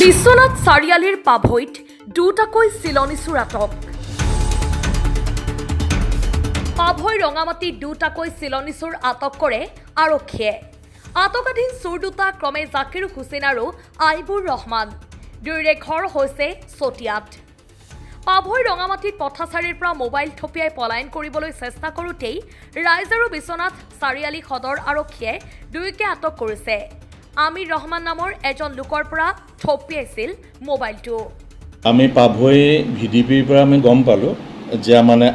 বিশ্বনাথ চাৰিআলিৰ পাভৈত দুটাকৈ চিলনী চোৰ আটক। পাভৈ ৰঙামাটি দুটাকৈ চিলনী চোৰ আটক কৰে আৰক্ষীয়ে। আটকাধীন চোৰ দুটা ক্ৰমে জাকিৰ হুছেইন আৰু আইবুৰ ৰহমান। দুয়োৰে ঘৰ হৈছে চতিয়াত। পাভৈ ৰঙামাটিত পথাচাৰীৰ পৰা মোবাইল থপিয়াই পলায়ন কৰিবলৈ চেষ্টা কৰোঁতেই ৰাইজ আৰু বিশ্বনাথ চাৰিআলি সদৰ আৰক্ষীয়ে দুয়োকে আটক কৰিছে। আমিৰ ৰহমান নামৰ এজন লোকৰ পৰা থপিয়াইছিল মোবাইলটো। আমি পাভৈ ভিডিপিৰ পৰা আমি গম পালোঁ যে মানে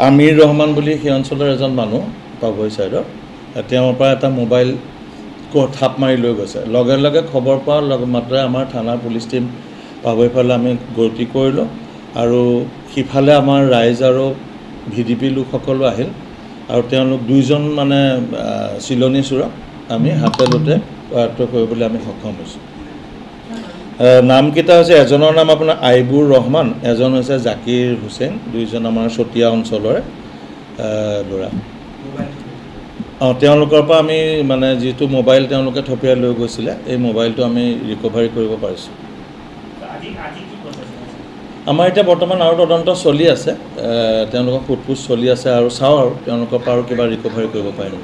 আমিৰ ৰহমান বুলি সেই অঞ্চলৰ এজন মানুহ পাভৈ চাইডৰ, তেওঁৰ পৰা এটা মোবাইল থাপ মাৰি লৈ গৈছে। লগে লগে খবৰ পোৱাৰ মাত্ৰে আমাৰ থানা পুলিচ টীম পাভৈ ফালে আমি গতি কৰিলোঁ আৰু সিফালে আমাৰ ৰাইজ আৰু ভিডিপি লোকসকলো আহিল আৰু তেওঁলোক দুইজন মানে চিলনী চোৰক আমি হাতে লোতে আয়ত্ব কৰিবলৈ আমি সক্ষম হৈছোঁ। নামকেইটা হৈছে, এজনৰ নাম আপোনাৰ আইবুৰ ৰহমান, এজন হৈছে জাকিৰ হুছেইন, দুইজন আমাৰ চতিয়া অঞ্চলৰে ল'ৰা। তেওঁলোকৰ পৰা আমি মানে যিটো মোবাইল তেওঁলোকে থপিয়াই লৈ গৈছিলে এই মোবাইলটো আমি ৰিকভাৰী কৰিব পাৰিছোঁ। আমাৰ এতিয়া বৰ্তমান আৰু তদন্ত চলি আছে, তেওঁলোকৰ সোধপোছ চলি আছে আৰু চাওঁ আৰু তেওঁলোকৰ পৰা আৰু কিবা ৰিকভাৰী কৰিব পাৰিম।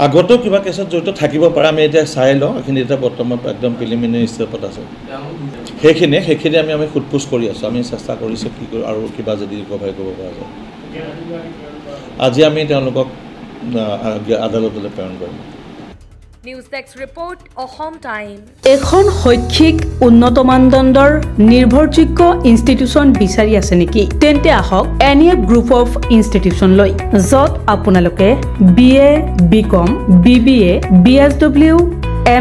আগতেও কিবা কেছত জড়িত থাকিব পাৰে, আমি এতিয়া চাই লওঁ। এইখিনি এতিয়া বৰ্তমান একদম প্ৰিলিমিনেৰী ষ্টেপত আছে। সেইখিনি আমি সোধপোছ কৰি আছোঁ। আমি চেষ্টা কৰিছোঁ কি কৰোঁ আৰু কিবা যদি ৰিকভাৰী কৰিব পৰা যায়। আজি আমি তেওঁলোকক আদালতলৈ প্ৰেৰণ কৰিম। News desk report, Assam time. এখন শৈক্ষিক উন্নত মানদণ্ডৰ নিৰ্ভৰযোগ্য ইনষ্টিটিউচন বিচাৰি আছে নেকি? তেন্তে আহক এনিএফ গ্ৰুপ অফ ইনষ্টিটিউচন লৈ, য'ত আপোনালোকে BA, BCom, BBA, BSW,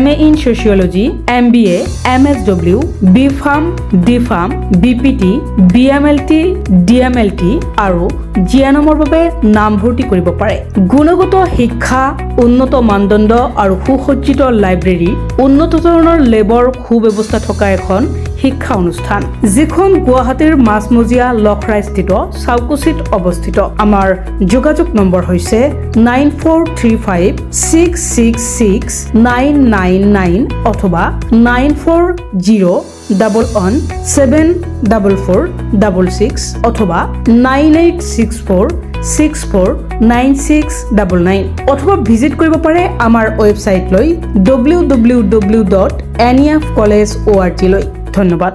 MA in Sociology, MBA, MSW, BPharm, DPharm, BPT, BMLT, DMLT আৰু জিয়ানমৰ বাবে নামভৰ্তি কৰিব পাৰে। গুণগত শিক্ষা, উন্নত মানদণ্ড আৰু সুসজ্জিত লাইব্ৰেৰী, উন্নত ধৰণৰ লেবৰ সুব্যৱস্থা থকা এখন শিক্ষা অনুষ্ঠান, যিখন গুৱাহাটীৰ মাজমজিয়া লখৰাস্থিত চাউকুচিত অৱস্থিত। আমাৰ যোগাযোগ নম্বৰ হৈছে 9435666999 অথবা 9401174466 অথবা 9864649699 অথবা ভিজিট কৰিব পাৰে আমাৰ ৱেবছাইট লৈ www.nefcollege.org লৈ। ধন্যবাদ।